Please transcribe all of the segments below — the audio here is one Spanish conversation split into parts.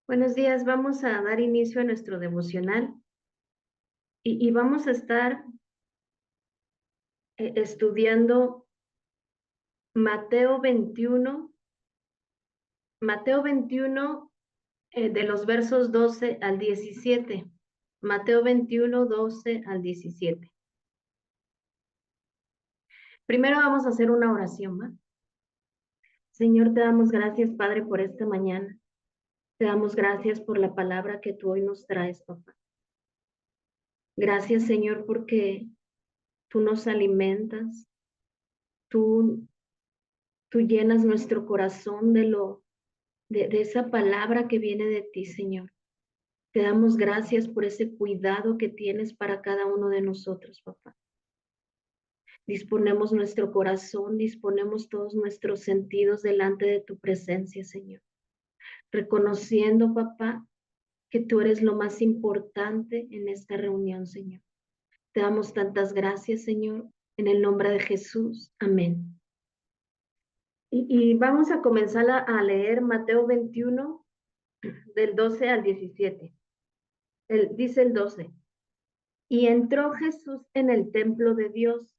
Buenos días, vamos a dar inicio a nuestro devocional y vamos a estar estudiando Mateo 21, Mateo 21 de los versos 12 al 17. Mateo 21, 12 al 17. Primero vamos a hacer una oración, ¿va? Señor, te damos gracias, Padre, por esta mañana. Te damos gracias por la palabra que tú hoy nos traes, papá. Gracias, Señor, porque tú nos alimentas, tú Tú llenas nuestro corazón de esa palabra que viene de ti, Señor. Te damos gracias por ese cuidado que tienes para cada uno de nosotros, papá. Disponemos nuestro corazón, disponemos todos nuestros sentidos delante de tu presencia, Señor. Reconociendo, papá, que tú eres lo más importante en esta reunión, Señor. Te damos tantas gracias, Señor, en el nombre de Jesús. Amén. Y vamos a comenzar a leer Mateo 21 del 12 al 17. Dice el 12. Y entró Jesús en el templo de Dios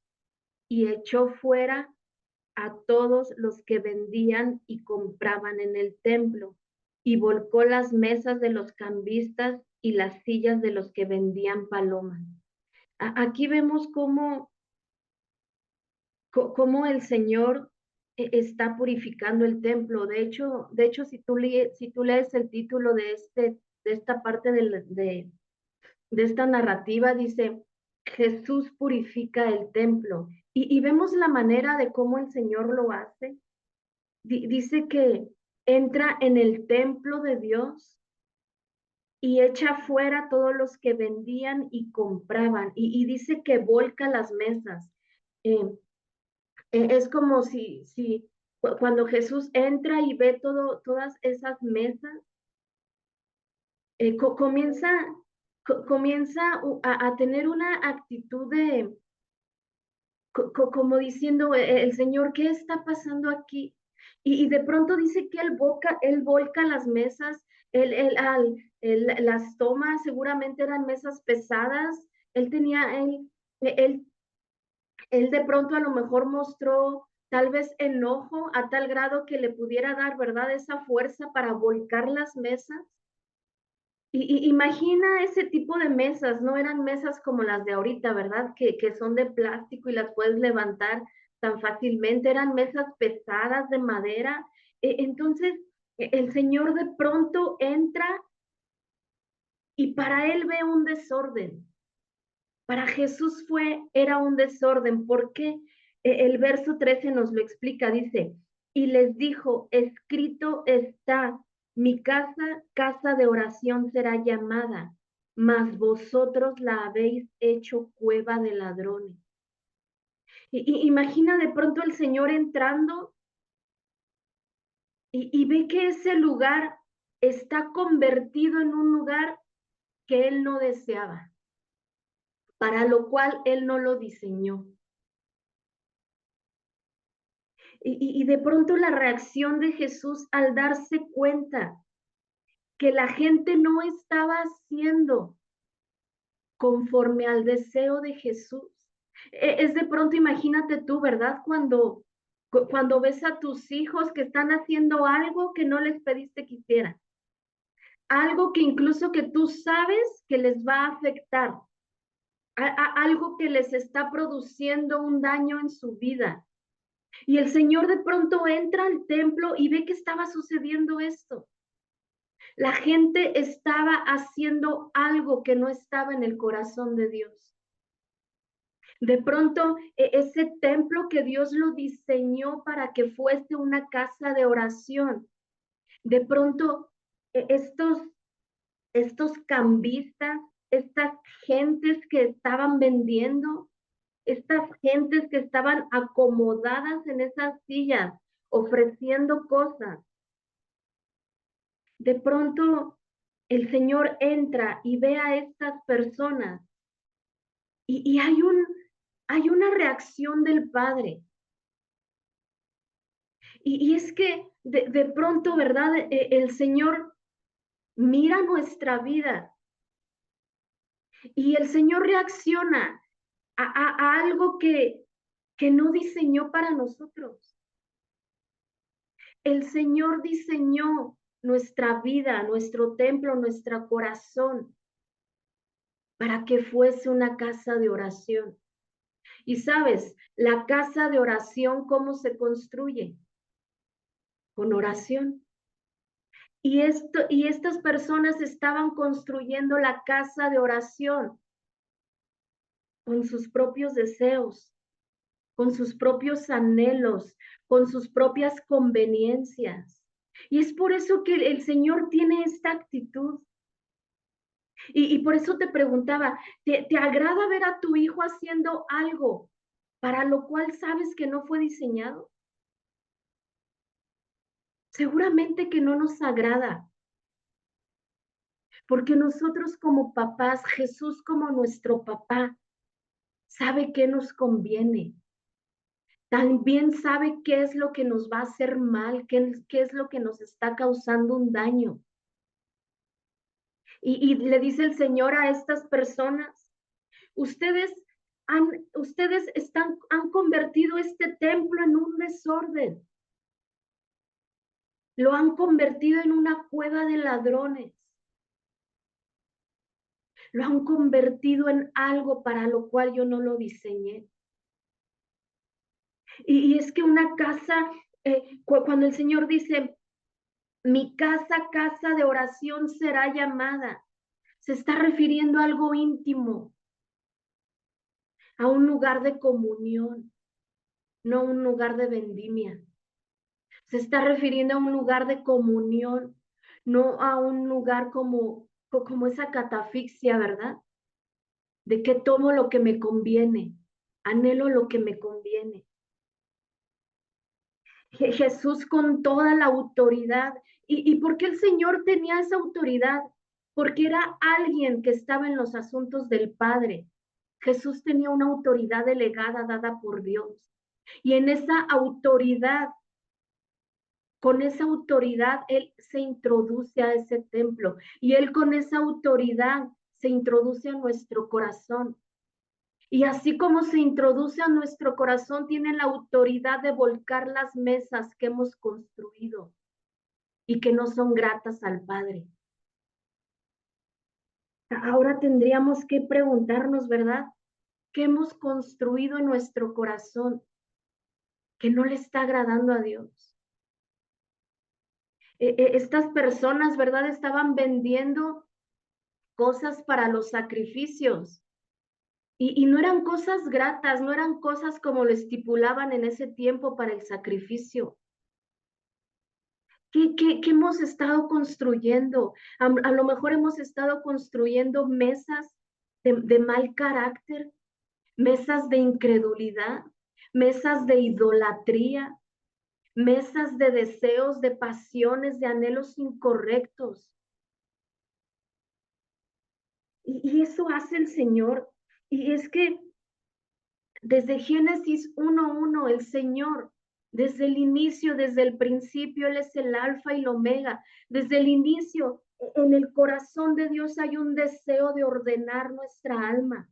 y echó fuera a todos los que vendían y compraban en el templo y volcó las mesas de los cambistas y las sillas de los que vendían palomas. Aquí vemos cómo el Señor está purificando el templo. De hecho, si tú lees el título de esta parte de esta narrativa, dice, Jesús purifica el templo. Y vemos la manera de cómo el Señor lo hace. Dice que entra en el templo de Dios y echa fuera a todos los que vendían y compraban. Y dice que volca las mesas. Eh, es como si cuando Jesús entra y ve todas esas mesas, comienza a tener una actitud de, como diciendo, el Señor, ¿qué está pasando aquí? Y de pronto dice que él volca las mesas, las tomas, seguramente eran mesas pesadas, él tenía, él, él de pronto a lo mejor mostró tal vez enojo a tal grado que le pudiera dar, ¿verdad? Esa fuerza para volcar las mesas. Y imagina ese tipo de mesas, no eran mesas como las de ahorita, ¿verdad? Que son de plástico y las puedes levantar tan fácilmente, eran mesas pesadas de madera. Entonces, el Señor de pronto entra y para él ve un desorden. Para Jesús era un desorden. ¿Por qué? El verso 13 nos lo explica, dice, y les dijo, escrito está, mi casa, casa de oración será llamada, mas vosotros la habéis hecho cueva de ladrones. Imagina de pronto el Señor entrando y ve que ese lugar está convertido en un lugar que él no deseaba, para lo cual él no lo diseñó. Y de pronto la reacción de Jesús al darse cuenta que la gente no estaba haciendo conforme al deseo de Jesús. Es de pronto, imagínate tú, ¿verdad? Cuando ves a tus hijos que están haciendo algo que no les pediste que hicieran, algo que incluso que tú sabes que les va a afectar, algo que les está produciendo un daño en su vida. Y el Señor de pronto entra al templo y ve que estaba sucediendo esto. La gente estaba haciendo algo que no estaba en el corazón de Dios. De pronto, ese templo que Dios lo diseñó para que fuese una casa de oración, de pronto estos cambistas, estas gentes que estaban vendiendo, estas gentes que estaban acomodadas en esas sillas, ofreciendo cosas, de pronto el Señor entra y ve a estas personas y hay una reacción del Padre. Y es que de pronto, ¿verdad? El Señor mira nuestra vida y el Señor reacciona a algo que no diseñó para nosotros. El Señor diseñó nuestra vida, nuestro templo, nuestro corazón, para que fuese una casa de oración. Y sabes, la casa de oración, ¿cómo se construye? Con oración. Y estas personas estaban construyendo la casa de oración con sus propios deseos, con sus propios anhelos, con sus propias conveniencias. Y es por eso que el Señor tiene esta actitud. Y por eso te preguntaba, ¿te agrada ver a tu hijo haciendo algo para lo cual sabes que no fue diseñado? Seguramente que no nos agrada, porque nosotros como papás, Jesús como nuestro papá, sabe qué nos conviene. También sabe qué es lo que nos va a hacer mal, qué es lo que nos está causando un daño. Y le dice el Señor a estas personas, ustedes han convertido este templo en un desorden. Lo han convertido en una cueva de ladrones. Lo han convertido en algo para lo cual yo no lo diseñé. Y es que una casa, cuando el Señor dice, mi casa, casa de oración será llamada, se está refiriendo a algo íntimo, a un lugar de comunión, no un lugar de vendimia. Se está refiriendo a un lugar de comunión, no a un lugar como esa catafixia, ¿verdad? De que tomo lo que me conviene, anhelo lo que me conviene. Jesús con toda la autoridad. ¿Y por qué el Señor tenía esa autoridad? Porque era alguien que estaba en los asuntos del Padre. Jesús tenía una autoridad delegada dada por Dios. Y en esa autoridad, con esa autoridad, Él se introduce a ese templo. Y Él con esa autoridad se introduce a nuestro corazón. Y así como se introduce a nuestro corazón, tiene la autoridad de volcar las mesas que hemos construido y que no son gratas al Padre. Ahora tendríamos que preguntarnos, ¿verdad? ¿Qué hemos construido en nuestro corazón que no le está agradando a Dios? Estas personas, ¿verdad? Estaban vendiendo cosas para los sacrificios. Y no eran cosas gratas, no eran cosas como lo estipulaban en ese tiempo para el sacrificio. ¿Qué hemos estado construyendo? A lo mejor hemos estado construyendo mesas de mal carácter, mesas de incredulidad, mesas de idolatría, mesas de deseos, de pasiones, de anhelos incorrectos. Y eso hace el Señor. Y es que desde Génesis 1:1, el Señor, desde el inicio, desde el principio, Él es el alfa y el omega. Desde el inicio, en el corazón de Dios hay un deseo de ordenar nuestra alma.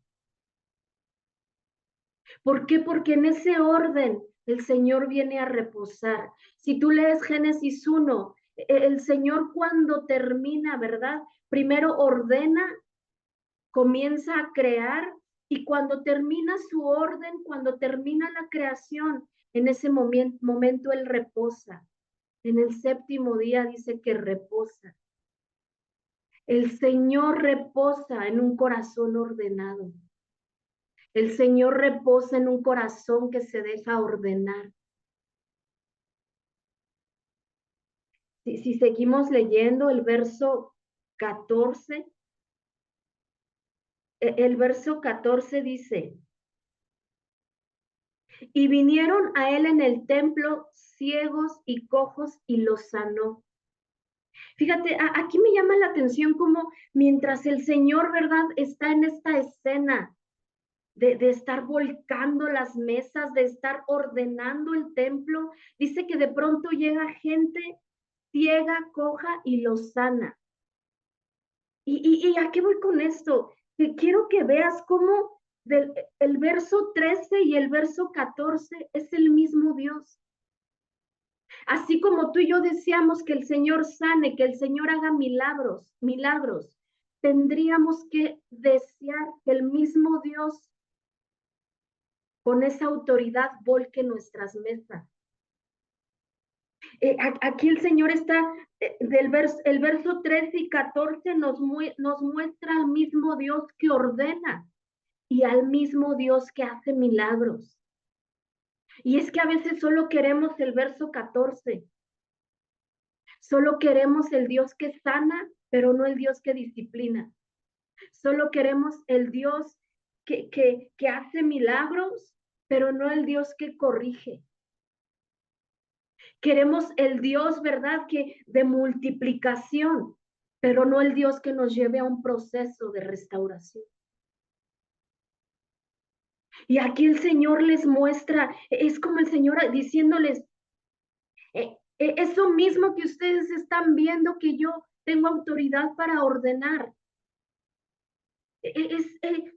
¿Por qué? Porque en ese orden el Señor viene a reposar. Si tú lees Génesis 1, el Señor cuando termina, ¿verdad? Primero ordena, comienza a crear y cuando termina su orden, cuando termina la creación, en ese momento Él reposa. En el séptimo día dice que reposa. El Señor reposa en un corazón ordenado. El Señor reposa en un corazón que se deja ordenar. Si seguimos leyendo el verso 14, el verso 14 dice, y vinieron a él en el templo ciegos y cojos y los sanó. Fíjate, aquí me llama la atención como mientras el Señor, ¿verdad?, está en esta escena de estar volcando las mesas, de estar ordenando el templo, dice que de pronto llega gente ciega, coja y los sana. ¿Y a qué voy con esto? Que quiero que veas cómo el verso 13 y el verso 14 es el mismo Dios. Así como tú y yo deseamos que el Señor sane, que el Señor haga milagros, tendríamos que desear que el mismo Dios con esa autoridad volque nuestras mesas. Aquí el Señor está, el verso 13 y 14 nos muestra al mismo Dios que ordena y al mismo Dios que hace milagros. Y es que a veces solo queremos el verso 14, solo queremos el Dios que sana, pero no el Dios que disciplina. Solo queremos el Dios que hace milagros, pero no el Dios que corrige. Queremos el Dios, ¿verdad? Que de multiplicación, pero no el Dios que nos lleve a un proceso de restauración. Y aquí el Señor les muestra, es como el Señor diciéndoles, eso mismo que ustedes están viendo que yo tengo autoridad para ordenar.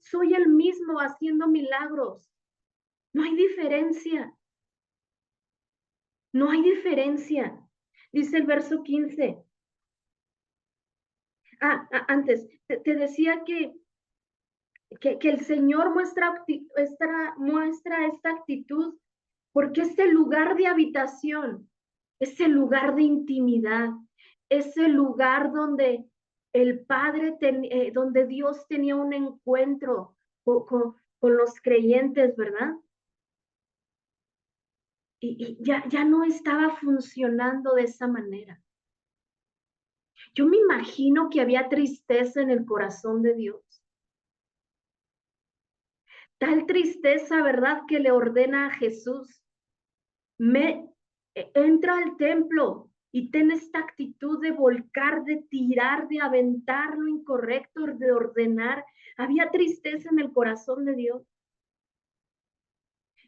Soy el mismo haciendo milagros. No hay diferencia. No hay diferencia. Dice el verso 15. Antes, te decía que el Señor muestra esta actitud porque es el lugar de habitación, es el lugar de intimidad, es el lugar donde el Padre, donde Dios tenía un encuentro con los creyentes, ¿verdad? Y ya no estaba funcionando de esa manera. Yo me imagino que había tristeza en el corazón de Dios. Tal tristeza, ¿verdad? Que le ordena a Jesús, entra al templo y ten esta actitud de volcar, de tirar, de aventar lo incorrecto, de ordenar. Había tristeza en el corazón de Dios.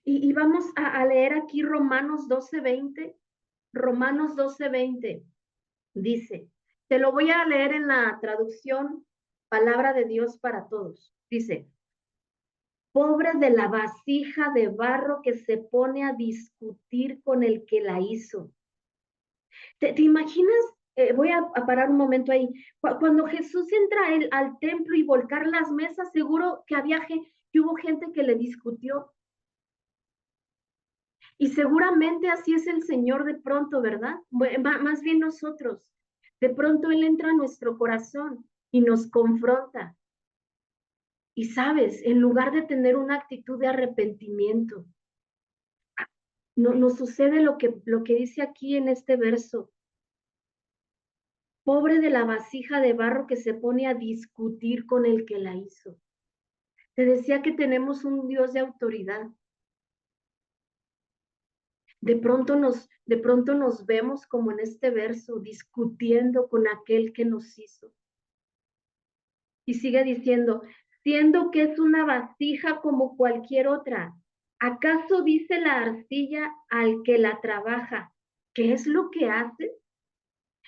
Y vamos a leer aquí Romanos 12:20. Romanos 12:20 dice, te lo voy a leer en la traducción Palabra de Dios para Todos. Dice, pobre de la vasija de barro que se pone a discutir con el que la hizo. ¿Te imaginas? Voy a parar un momento ahí. Cuando Jesús entra al templo y volcar las mesas, seguro que que hubo gente que le discutió. Y seguramente así es el Señor de pronto, ¿verdad? Más bien nosotros. De pronto Él entra a nuestro corazón y nos confronta. Y sabes, en lugar de tener una actitud de arrepentimiento, nos sucede lo que dice aquí en este verso. Pobre de la vasija de barro que se pone a discutir con el que la hizo. Te decía que tenemos un Dios de autoridad. De pronto nos vemos como en este verso, discutiendo con aquel que nos hizo. Y sigue diciendo, siendo que es una vasija como cualquier otra. ¿Acaso dice la arcilla al que la trabaja, qué es lo que hace?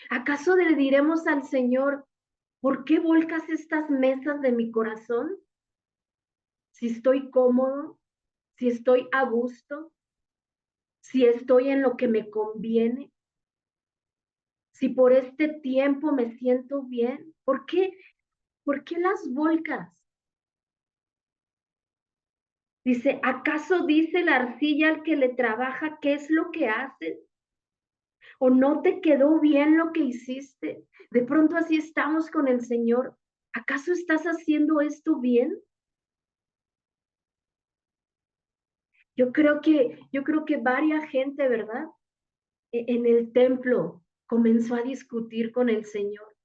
¿Acaso le diremos al Señor, ¿por qué volcas estas mesas de mi corazón? Si estoy cómodo, si estoy a gusto, si estoy en lo que me conviene, si por este tiempo me siento bien, ¿por qué las volcas? Dice, ¿acaso dice la arcilla al que le trabaja qué es lo que haces? ¿O no te quedó bien lo que hiciste? De pronto así estamos con el Señor. ¿Acaso estás haciendo esto bien? Yo creo que varias gente, ¿verdad? En el templo comenzó a discutir con el Señor.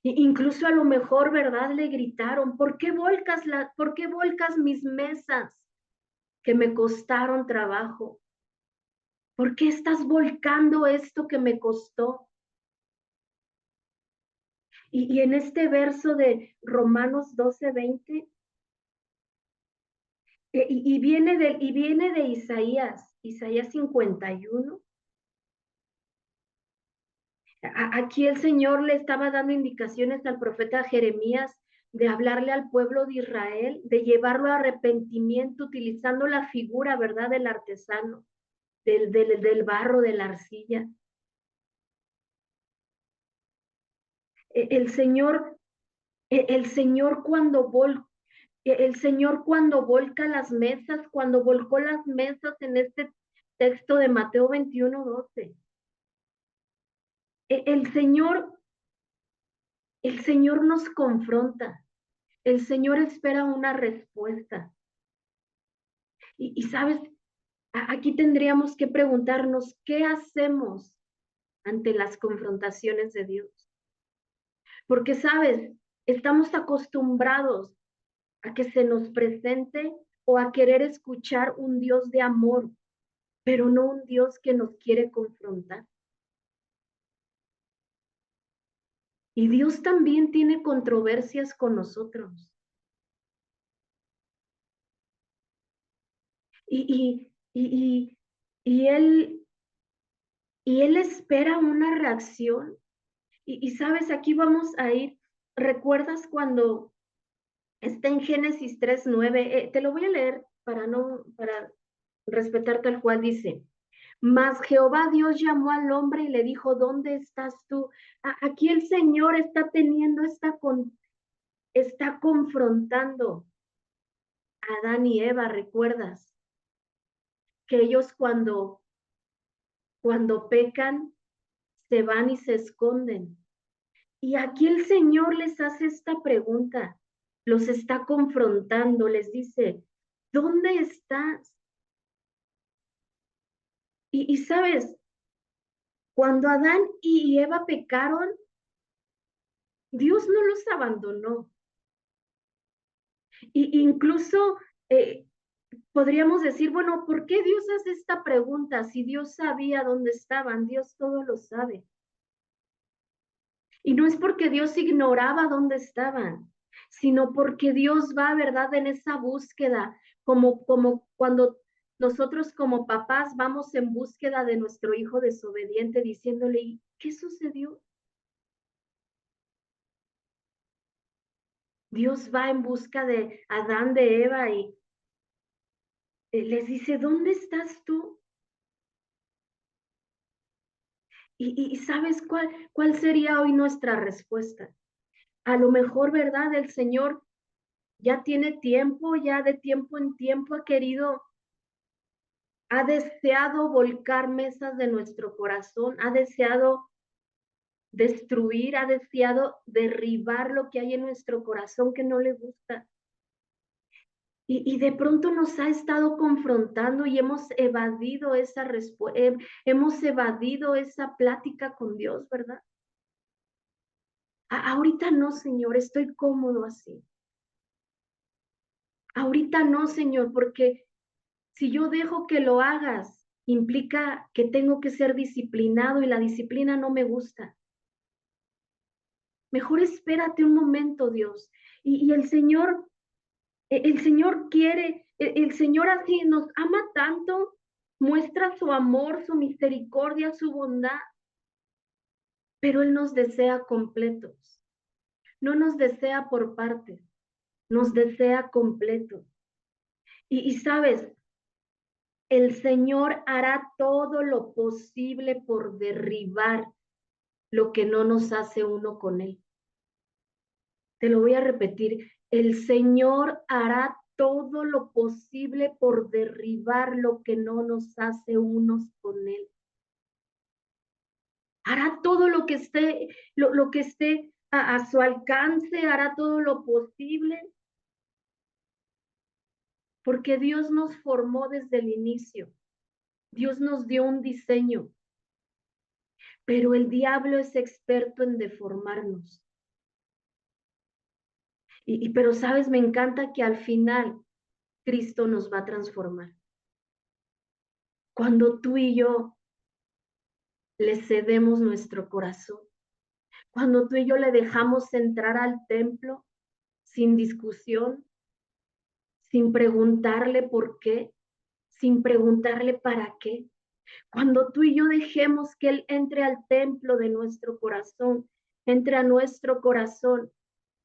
Incluso a lo mejor, ¿verdad? Le gritaron, ¿por qué volcas mis mesas que me costaron trabajo? ¿Por qué estás volcando esto que me costó? Y en este verso de Romanos 12:20, y viene de Isaías 51. Aquí el Señor le estaba dando indicaciones al profeta Jeremías de hablarle al pueblo de Israel, de llevarlo a arrepentimiento utilizando la figura, ¿verdad?, del artesano, del barro, de la arcilla. El Señor, el Señor cuando el Señor cuando volca las mesas, cuando volcó las mesas en este texto de Mateo 21:12, el Señor, el Señor nos confronta, el Señor espera una respuesta. Y sabes, aquí tendríamos que preguntarnos, ¿qué hacemos ante las confrontaciones de Dios? Porque, sabes, estamos acostumbrados a que se nos presente o a querer escuchar un Dios de amor, pero no un Dios que nos quiere confrontar. Y Dios también tiene controversias con nosotros. Y, y, y, y, él, y Él espera una reacción. Y sabes, aquí vamos a ir. ¿Recuerdas cuando está en Génesis 3:9? Te lo voy a leer para respetar tal cual dice. Mas Jehová Dios llamó al hombre y le dijo, ¿dónde estás tú? Aquí el Señor está teniendo está confrontando a Adán y Eva, ¿recuerdas? Que ellos cuando pecan se van y se esconden. Y aquí el Señor les hace esta pregunta, los está confrontando, les dice, ¿dónde estás? Y sabes, cuando Adán y Eva pecaron, Dios no los abandonó. Y incluso podríamos decir, bueno, ¿por qué Dios hace esta pregunta? Si Dios sabía dónde estaban, Dios todo lo sabe. Y no es porque Dios ignoraba dónde estaban, sino porque Dios va, ¿verdad?, en esa búsqueda, como cuando nosotros como papás vamos en búsqueda de nuestro hijo desobediente, diciéndole, ¿qué sucedió? Dios va en busca de Adán, de Eva, y les dice, ¿dónde estás tú? Y ¿sabes cuál sería hoy nuestra respuesta? A lo mejor, ¿verdad? El Señor ya tiene tiempo, ya de tiempo en tiempo ha deseado volcar mesas de nuestro corazón, ha deseado destruir, ha deseado derribar lo que hay en nuestro corazón que no le gusta. Y de pronto nos ha estado confrontando y hemos evadido esa respuesta, hemos evadido esa plática con Dios, ¿verdad? Ahorita no, Señor, estoy cómodo así. Ahorita no, Señor, porque si yo dejo que lo hagas, implica que tengo que ser disciplinado y la disciplina no me gusta. Mejor espérate un momento, Dios. Y el Señor quiere, el Señor así nos ama tanto, muestra su amor, su misericordia, su bondad, pero Él nos desea completos. No nos desea por partes, nos desea completos. Y sabes, el Señor hará todo lo posible por derribar lo que no nos hace uno con Él. Te lo voy a repetir, el Señor hará todo lo posible por derribar lo que no nos hace unos con Él. Hará todo lo que esté, lo que esté a su alcance, hará todo lo posible, porque Dios nos formó desde el inicio. Dios nos dio un diseño, pero el diablo es experto en deformarnos. Pero sabes, me encanta que al final Cristo nos va a transformar. Cuando tú y yo le cedemos nuestro corazón, cuando tú y yo le dejamos entrar al templo sin discusión, sin preguntarle por qué, sin preguntarle para qué, Cuando tú y yo dejemos que Él entre al templo de nuestro corazón, entre a nuestro corazón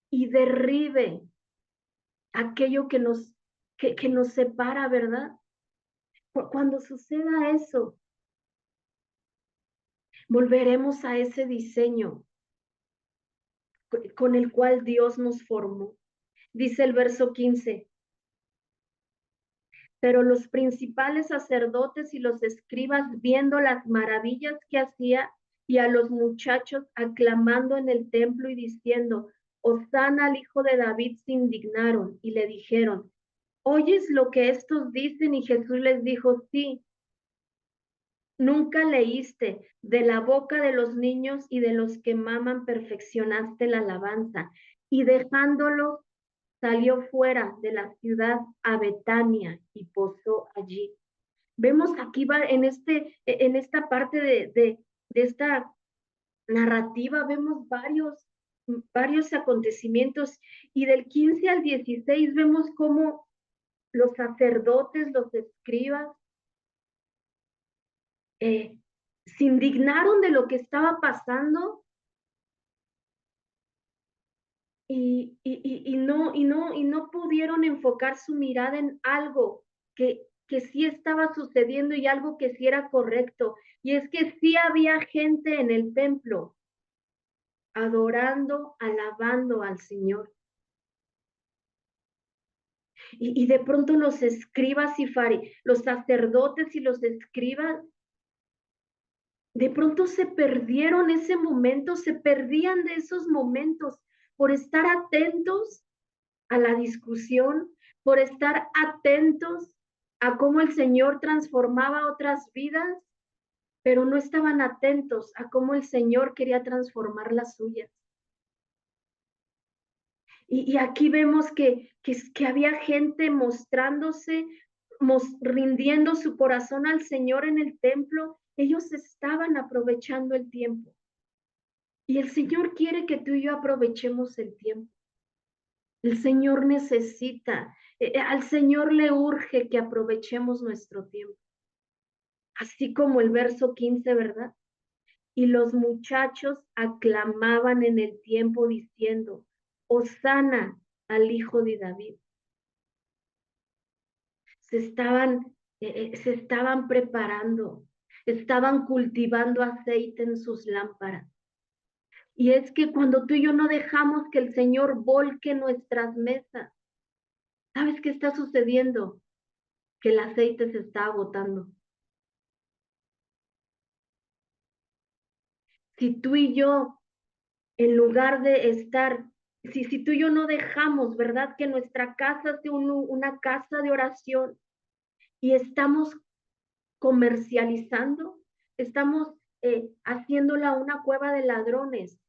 y derribe aquello que nos separa, ¿verdad? Cuando suceda eso, volveremos a ese diseño con el cual Dios nos formó. Dice el verso 15, pero los principales sacerdotes y los escribas, viendo las maravillas que hacía y a los muchachos aclamando en el templo y diciendo, Hosana al hijo de David, se indignaron y le dijeron, ¿oyes lo que estos dicen? Y Jesús les dijo, sí. Nunca leíste, de la boca de los niños y de los que maman perfeccionaste la alabanza, y dejándolo salió fuera de la ciudad a Betania y posó allí. Vemos aquí en esta parte de esta narrativa, vemos varios acontecimientos, y del 15 al 16 vemos cómo los sacerdotes, los escribas, eh, se indignaron de lo que estaba pasando y no pudieron enfocar su mirada en algo que sí estaba sucediendo y algo que sí era correcto. Y es que sí había gente en el templo adorando, alabando al Señor. Y de pronto los escribas y los sacerdotes y los escribas, de pronto se perdieron ese momento, se perdían de esos momentos por estar atentos a la discusión, por estar atentos a cómo el Señor transformaba otras vidas, pero no estaban atentos a cómo el Señor quería transformar las suyas. Y aquí vemos que había gente mostrándose, rindiendo su corazón al Señor en el templo. Ellos estaban aprovechando el tiempo. Y el Señor quiere que tú y yo aprovechemos el tiempo. El Señor necesita, al Señor le urge que aprovechemos nuestro tiempo. Así como el verso 15, ¿verdad? Y los muchachos aclamaban en el tiempo diciendo, Hosana al hijo de David. Se estaban preparando, estaban cultivando aceite en sus lámparas. Y es que cuando tú y yo no dejamos que el Señor volque nuestras mesas, ¿sabes qué está sucediendo? Que el aceite se está agotando. Si tú y yo, en lugar de estar, si tú y yo no dejamos, ¿verdad? Que nuestra casa sea una casa de oración y estamos comercializando, estamos haciéndola una cueva de ladrones.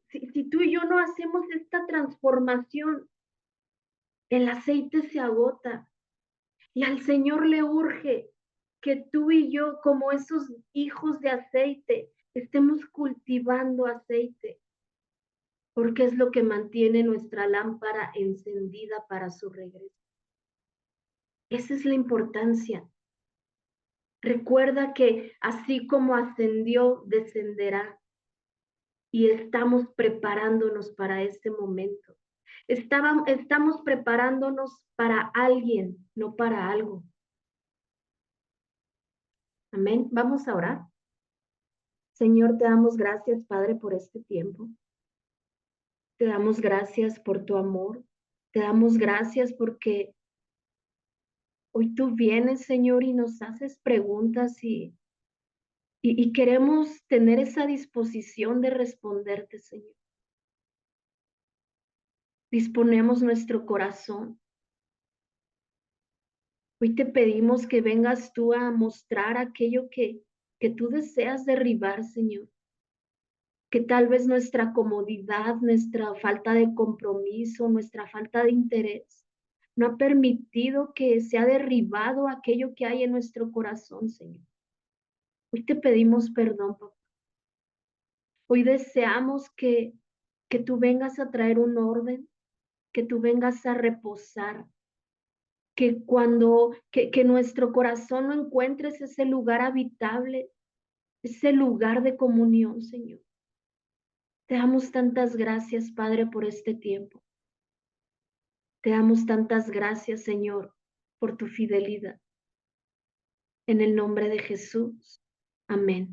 Si tú y yo no hacemos esta transformación, el aceite se agota y al Señor le urge que tú y yo, como esos hijos de aceite, estemos cultivando aceite, porque es lo que mantiene nuestra lámpara encendida para su regreso. Esa es la importancia. Recuerda que así como ascendió, descenderá. Y estamos preparándonos para ese momento. Estamos preparándonos para alguien, no para algo. Amén. Vamos a orar. Señor, te damos gracias, Padre, por este tiempo. Te damos gracias por tu amor. Te damos gracias porque hoy tú vienes, Señor, y nos haces preguntas y queremos tener esa disposición de responderte, Señor. Disponemos nuestro corazón. Hoy te pedimos que vengas tú a mostrar aquello que tú deseas derribar, Señor. Que tal vez nuestra comodidad, nuestra falta de compromiso, nuestra falta de interés, no ha permitido que sea derribado aquello que hay en nuestro corazón, Señor. Hoy te pedimos perdón, papá. Hoy deseamos que tú vengas a traer un orden, que tú vengas a reposar, que cuando, que nuestro corazón no encuentres ese lugar habitable, ese lugar de comunión, Señor. Te damos tantas gracias, Padre, por este tiempo. Te damos tantas gracias, Señor, por tu fidelidad. En el nombre de Jesús. Amén.